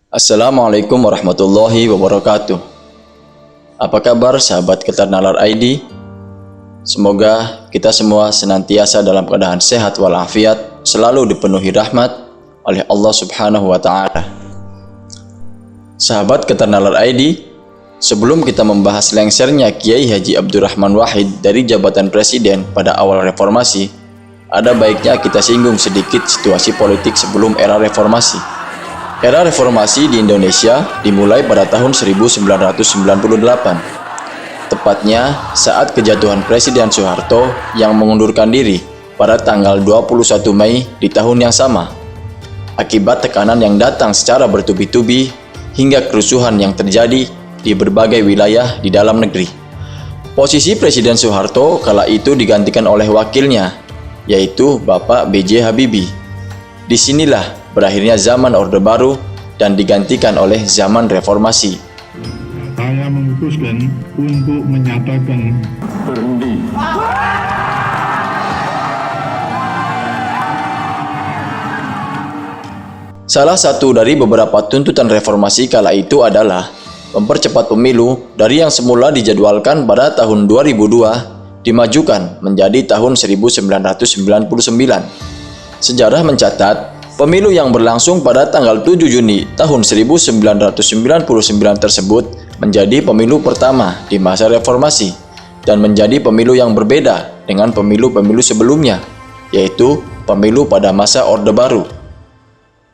Assalamualaikum warahmatullahi wabarakatuh. Apa kabar sahabat Keternalar ID? Semoga kita semua senantiasa dalam keadaan sehat walafiat, selalu dipenuhi rahmat oleh Allah Subhanahu wa Ta'ala. Sahabat Keternalar ID, sebelum kita membahas lengsernya Kiai Haji Abdurrahman Wahid dari jabatan presiden pada awal reformasi, ada baiknya kita singgung sedikit situasi politik sebelum era reformasi. Era reformasi di Indonesia dimulai pada tahun 1998, tepatnya saat kejatuhan Presiden Soeharto yang mengundurkan diri pada tanggal 21 Mei di tahun yang sama, akibat tekanan yang datang secara bertubi-tubi hingga kerusuhan yang terjadi di berbagai wilayah di dalam negeri. Posisi Presiden Soeharto kala itu digantikan oleh wakilnya, yaitu Bapak B.J. Habibie. Disinilah berakhirnya zaman Orde Baru dan digantikan oleh zaman reformasi. Saya memutuskan untuk menyatakan berhenti. Salah satu dari beberapa tuntutan reformasi kala itu adalah mempercepat pemilu dari yang semula dijadwalkan pada tahun 2002 dimajukan menjadi tahun 1999. Sejarah mencatat, pemilu yang berlangsung pada tanggal 7 Juni tahun 1999 tersebut menjadi pemilu pertama di masa reformasi dan menjadi pemilu yang berbeda dengan pemilu-pemilu sebelumnya, yaitu pemilu pada masa Orde Baru.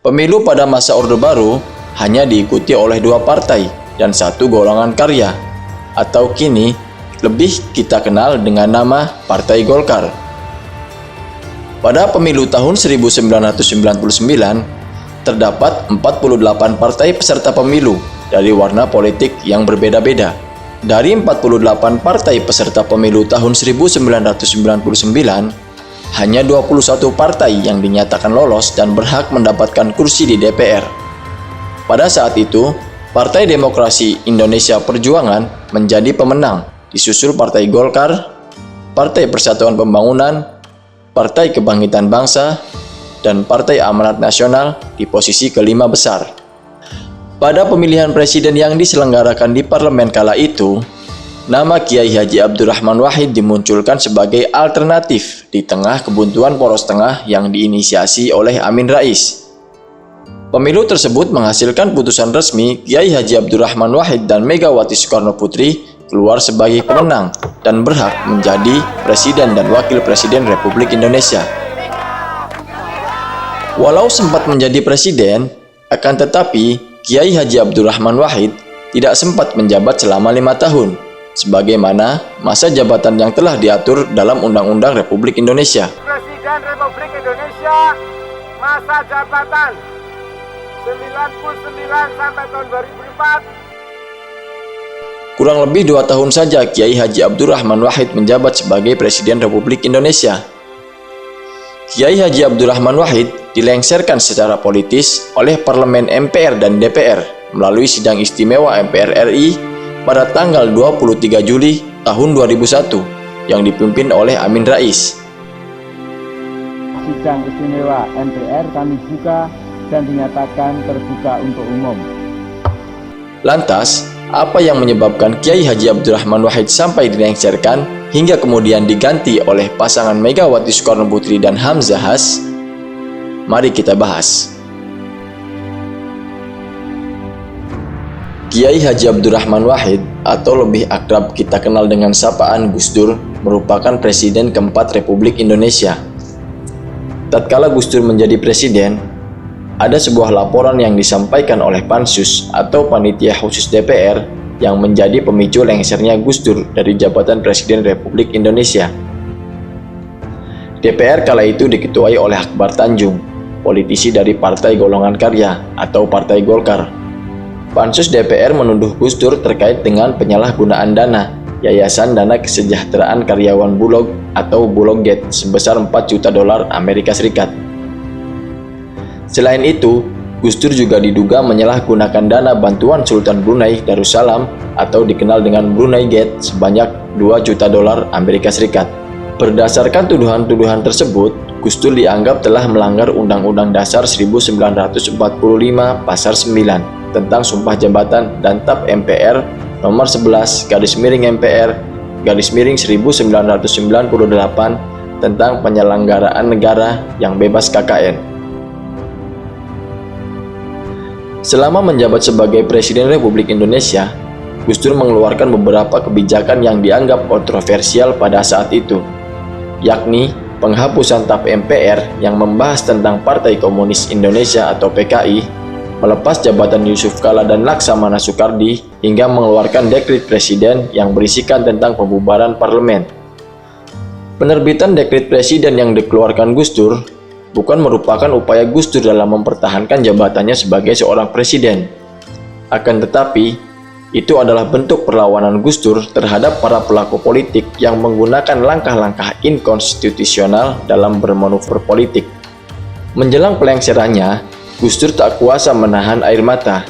Pemilu pada masa Orde Baru hanya diikuti oleh dua partai dan satu golongan karya, atau kini lebih kita kenal dengan nama Partai Golkar. Pada pemilu tahun 1999, terdapat 48 partai peserta pemilu dari warna politik yang berbeda-beda. Dari 48 partai peserta pemilu tahun 1999, hanya 21 partai yang dinyatakan lolos dan berhak mendapatkan kursi di DPR. Pada saat itu, Partai Demokrasi Indonesia Perjuangan menjadi pemenang, disusul Partai Golkar, Partai Persatuan Pembangunan, Partai Kebangkitan Bangsa, dan Partai Amanat Nasional di posisi kelima besar. Pada pemilihan presiden yang diselenggarakan di parlemen kala itu, nama Kiai Haji Abdurrahman Wahid dimunculkan sebagai alternatif di tengah kebuntuan poros tengah yang diinisiasi oleh Amin Rais. Pemilu tersebut menghasilkan putusan resmi Kiai Haji Abdurrahman Wahid dan Megawati Soekarno Putri keluar sebagai pemenang dan berhak menjadi Presiden dan Wakil Presiden Republik Indonesia. Walau sempat menjadi presiden, akan tetapi Kiai Haji Abdurrahman Wahid tidak sempat menjabat selama 5 tahun, sebagaimana masa jabatan yang telah diatur dalam Undang-Undang Republik Indonesia. Presiden Republik Indonesia masa jabatan 99 sampai tahun 2004. Kurang lebih 2 tahun saja Kiai Haji Abdurrahman Wahid menjabat sebagai Presiden Republik Indonesia. Kiai Haji Abdurrahman Wahid dilengserkan secara politis oleh Parlemen MPR dan DPR melalui Sidang Istimewa MPR RI pada tanggal 23 Juli tahun 2001 yang dipimpin oleh Amin Rais. Sidang Istimewa MPR kami buka dan dinyatakan terbuka untuk umum. Lantas, apa yang menyebabkan Kiai Haji Abdurrahman Wahid sampai dilengserkan hingga kemudian diganti oleh pasangan Megawati Soekarno Putri dan Hamzahas? Mari kita bahas. Kiai Haji Abdurrahman Wahid, atau lebih akrab kita kenal dengan sapaan Gus Dur, merupakan presiden keempat Republik Indonesia. Tatkala Gus Dur menjadi presiden, ada sebuah laporan yang disampaikan oleh Pansus atau Panitia Khusus DPR yang menjadi pemicu lengsernya Gus Dur dari jabatan Presiden Republik Indonesia. DPR kala itu diketuai oleh Akbar Tanjung, politisi dari Partai Golongan Karya atau Partai Golkar. Pansus DPR menuduh Gus Dur terkait dengan penyalahgunaan dana Yayasan Dana Kesejahteraan Karyawan Bulog atau Bulogget sebesar $4 juta Amerika Serikat. Selain itu, Gus Dur juga diduga menyalahgunakan dana bantuan Sultan Brunei Darussalam atau dikenal dengan Brunei Gate sebanyak $2 juta Amerika Serikat. Berdasarkan tuduhan-tuduhan tersebut, Gus Dur dianggap telah melanggar Undang-Undang Dasar 1945 Pasal 9 tentang sumpah jabatan dan TAP MPR nomor 11/MPR/1998 tentang penyelenggaraan negara yang bebas KKN. Selama menjabat sebagai Presiden Republik Indonesia, Gus Dur mengeluarkan beberapa kebijakan yang dianggap kontroversial pada saat itu, yakni penghapusan TAP MPR yang membahas tentang Partai Komunis Indonesia atau PKI, melepas jabatan Yusuf Kala dan Laksamana Soekardi, hingga mengeluarkan dekret presiden yang berisikan tentang pembubaran parlemen. Penerbitan dekret presiden yang dikeluarkan Gus Dur bukan merupakan upaya Gus Dur dalam mempertahankan jabatannya sebagai seorang presiden. Akan tetapi, itu adalah bentuk perlawanan Gus Dur terhadap para pelaku politik yang menggunakan langkah-langkah inkonstitusional dalam bermanuver politik. Menjelang pelengserannya, Gus Dur tak kuasa menahan air mata.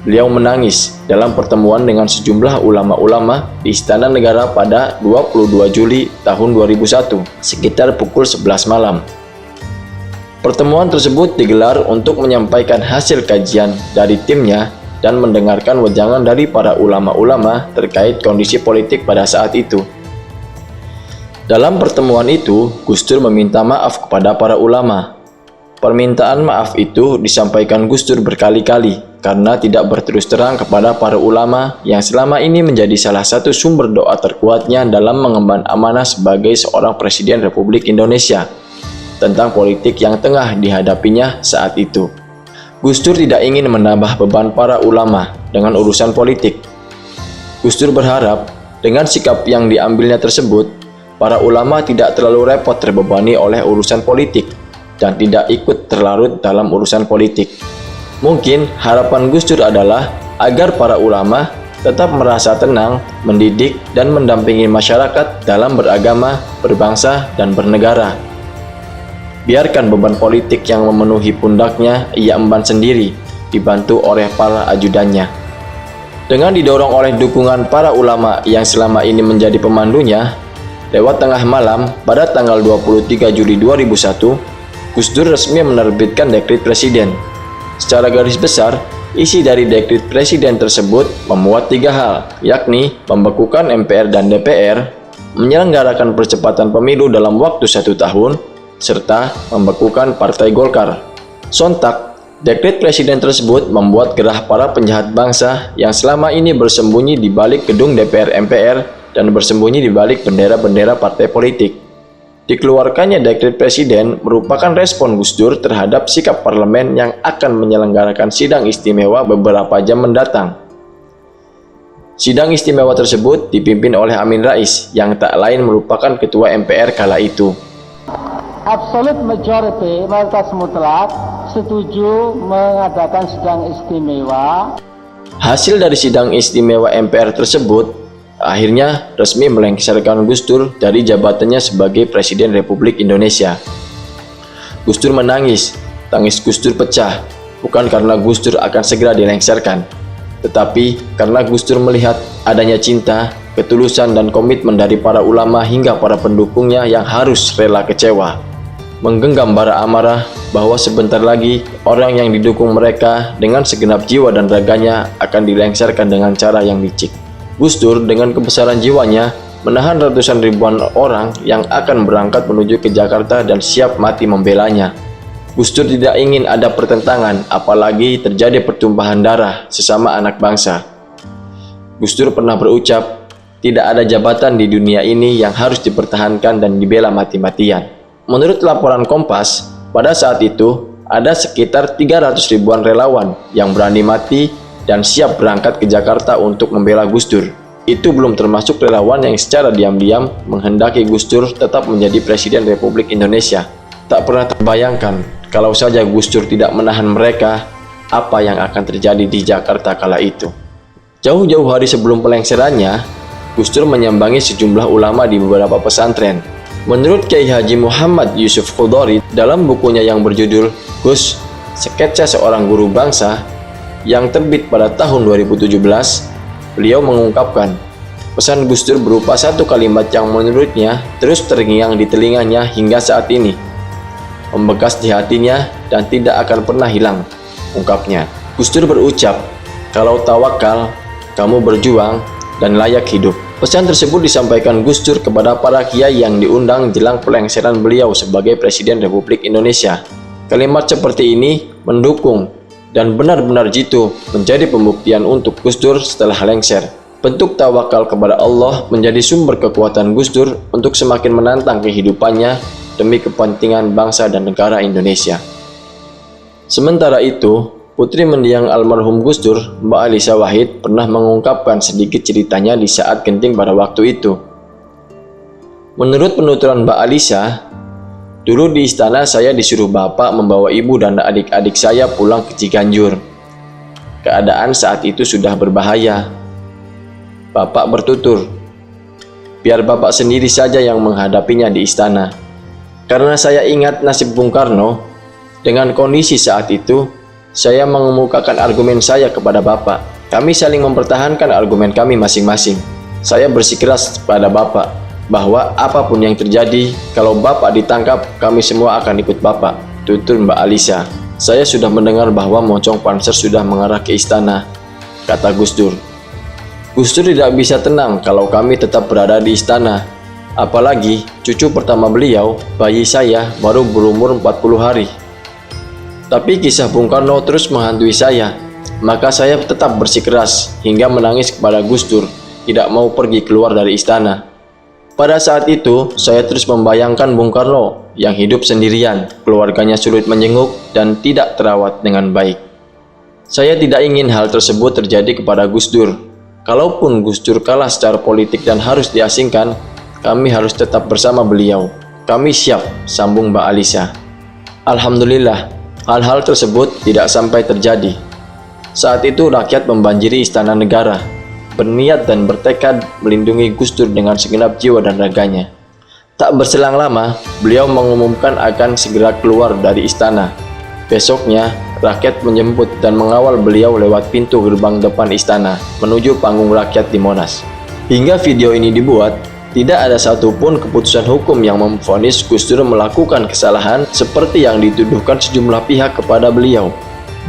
Beliau menangis dalam pertemuan dengan sejumlah ulama-ulama di Istana Negara pada 22 Juli tahun 2001, sekitar pukul 11 malam. Pertemuan tersebut digelar untuk menyampaikan hasil kajian dari timnya dan mendengarkan wejangan dari para ulama-ulama terkait kondisi politik pada saat itu. Dalam pertemuan itu, Gus Dur meminta maaf kepada para ulama. Permintaan maaf itu disampaikan Gus Dur berkali-kali karena tidak berterus terang kepada para ulama yang selama ini menjadi salah satu sumber doa terkuatnya dalam mengemban amanah sebagai seorang Presiden Republik Indonesia tentang politik yang tengah dihadapinya saat itu. Gus Dur tidak ingin menambah beban para ulama dengan urusan politik. Gus Dur berharap dengan sikap yang diambilnya tersebut, para ulama tidak terlalu repot terbebani oleh urusan politik dan tidak ikut terlarut dalam urusan politik. Mungkin harapan Gus Dur adalah agar para ulama tetap merasa tenang, mendidik, dan mendampingi masyarakat dalam beragama, berbangsa, dan bernegara. Biarkan beban politik yang memenuhi pundaknya ia emban sendiri, dibantu oleh para ajudannya. Dengan didorong oleh dukungan para ulama yang selama ini menjadi pemandunya, lewat tengah malam pada tanggal 23 Juli 2001, Gus Dur resmi menerbitkan dekret presiden. Secara garis besar, isi dari dekret presiden tersebut memuat 3 hal, yakni membekukan MPR dan DPR, menyelenggarakan percepatan pemilu dalam waktu 1 tahun, serta membekukan Partai Golkar. Sontak, dekret presiden tersebut membuat gerah para penjahat bangsa yang selama ini bersembunyi di balik gedung DPR MPR dan bersembunyi di balik bendera-bendera partai politik. Dikeluarkannya dekret presiden merupakan respon Gus Dur terhadap sikap parlemen yang akan menyelenggarakan sidang istimewa beberapa jam mendatang. Sidang istimewa tersebut dipimpin oleh Amin Rais yang tak lain merupakan ketua MPR kala itu. Absolute majority, mayoritas mutlak, setuju mengadakan sidang istimewa. Hasil dari sidang istimewa MPR tersebut akhirnya resmi melengsarkan Gus Dur dari jabatannya sebagai Presiden Republik Indonesia. Gus Dur menangis, tangis Gus Dur pecah, bukan karena Gus Dur akan segera dilengsarkan, tetapi karena Gus Dur melihat adanya cinta, ketulusan, dan komitmen dari para ulama hingga para pendukungnya yang harus rela kecewa. Menggenggam bara amarah bahwa sebentar lagi orang yang didukung mereka dengan segenap jiwa dan raganya akan dilengsarkan dengan cara yang licik. Gus Dur dengan kebesaran jiwanya menahan ratusan ribuan orang yang akan berangkat menuju ke Jakarta dan siap mati membelanya. Gus Dur tidak ingin ada pertentangan, apalagi terjadi pertumpahan darah sesama anak bangsa. Gus Dur pernah berucap, tidak ada jabatan di dunia ini yang harus dipertahankan dan dibela mati-matian. Menurut laporan Kompas, pada saat itu ada sekitar 300 ribuan relawan yang berani mati dan siap berangkat ke Jakarta untuk membela Gus Dur. Itu belum termasuk relawan yang secara diam-diam menghendaki Gus Dur tetap menjadi Presiden Republik Indonesia. Tak pernah terbayangkan kalau saja Gus Dur tidak menahan mereka, apa yang akan terjadi di Jakarta kala itu. Jauh-jauh hari sebelum pelengserannya, Gus Dur menyambangi sejumlah ulama di beberapa pesantren. Menurut Kiai Haji Muhammad Yusuf Qudori dalam bukunya yang berjudul Gus, Sketsa Seorang Guru Bangsa yang terbit pada tahun 2017, beliau mengungkapkan pesan Gus Dur berupa satu kalimat yang menurutnya terus terngiang di telinganya hingga saat ini, membekas di hatinya dan tidak akan pernah hilang, ungkapnya. Gus Dur berucap, "Kalau tawakal, kamu berjuang dan layak hidup." Pesan tersebut disampaikan Gus Dur kepada para kiai yang diundang jelang pelengseran beliau sebagai Presiden Republik Indonesia. Kalimat seperti ini mendukung dan benar-benar jitu menjadi pembuktian untuk Gus Dur setelah lengser. Bentuk tawakal kepada Allah menjadi sumber kekuatan Gus Dur untuk semakin menantang kehidupannya demi kepentingan bangsa dan negara Indonesia. Sementara itu, putri mendiang almarhum Gus Dur, Mbak Alisa Wahid, pernah mengungkapkan sedikit ceritanya di saat genting pada waktu itu. Menurut penuturan Mbak Alisa, dulu di istana saya disuruh bapak membawa ibu dan adik-adik saya pulang ke Ciganjur. Keadaan saat itu sudah berbahaya. Bapak bertutur, biar bapak sendiri saja yang menghadapinya di istana. Karena saya ingat nasib Bung Karno, dengan kondisi saat itu, saya mengemukakan argumen saya kepada bapak. Kami saling mempertahankan argumen kami masing-masing. Saya bersikeras pada bapak bahwa apapun yang terjadi, kalau bapak ditangkap, kami semua akan ikut bapak, tutur Mbak Alisa. Saya sudah mendengar bahwa Moncong Panser sudah mengarah ke istana, kata Gus Dur. Gus Dur tidak bisa tenang kalau kami tetap berada di istana. Apalagi cucu pertama beliau, bayi saya, baru berumur 40 hari. Tapi kisah Bung Karno terus menghantui saya, maka saya tetap bersikeras hingga menangis kepada Gus Dur, tidak mau pergi keluar dari istana. Pada saat itu, saya terus membayangkan Bung Karno yang hidup sendirian, keluarganya sulit menjenguk dan tidak terawat dengan baik. Saya tidak ingin hal tersebut terjadi kepada Gus Dur. Kalaupun Gus Dur kalah secara politik dan harus diasingkan, kami harus tetap bersama beliau. Kami siap, sambung Mbak Alisa. Alhamdulillah, hal-hal tersebut tidak sampai terjadi. Saat itu rakyat membanjiri istana negara, berniat dan bertekad melindungi Gus Dur dengan segenap jiwa dan raganya. Tak berselang lama, beliau mengumumkan akan segera keluar dari istana. Besoknya, rakyat menjemput dan mengawal beliau lewat pintu gerbang depan istana menuju panggung rakyat di Monas. Hingga video ini dibuat, tidak ada satupun keputusan hukum yang memvonis Gus Dur melakukan kesalahan seperti yang dituduhkan sejumlah pihak kepada beliau.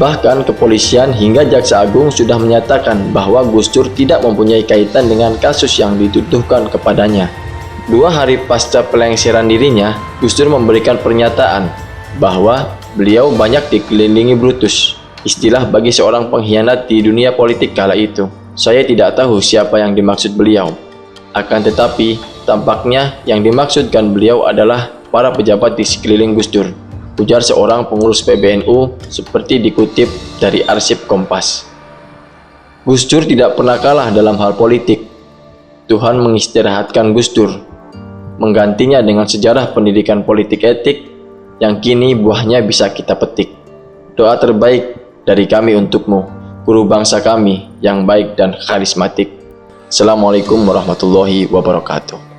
Bahkan kepolisian hingga Jaksa Agung sudah menyatakan bahwa Gus Dur tidak mempunyai kaitan dengan kasus yang dituduhkan kepadanya. 2 hari pasca pelengseran dirinya, Gus Dur memberikan pernyataan bahwa beliau banyak dikelilingi Brutus, istilah bagi seorang pengkhianat di dunia politik kala itu. Saya tidak tahu siapa yang dimaksud beliau. Akan tetapi, tampaknya yang dimaksudkan beliau adalah para pejabat di sekeliling Gus Dur, ujar seorang pengurus PBNU seperti dikutip dari arsip Kompas. Gus Dur tidak pernah kalah dalam hal politik. Tuhan mengistirahatkan Gus Dur, menggantinya dengan sejarah pendidikan politik etik yang kini buahnya bisa kita petik. Doa terbaik dari kami untukmu, guru bangsa kami yang baik dan karismatik. Assalamualaikum warahmatullahi wabarakatuh.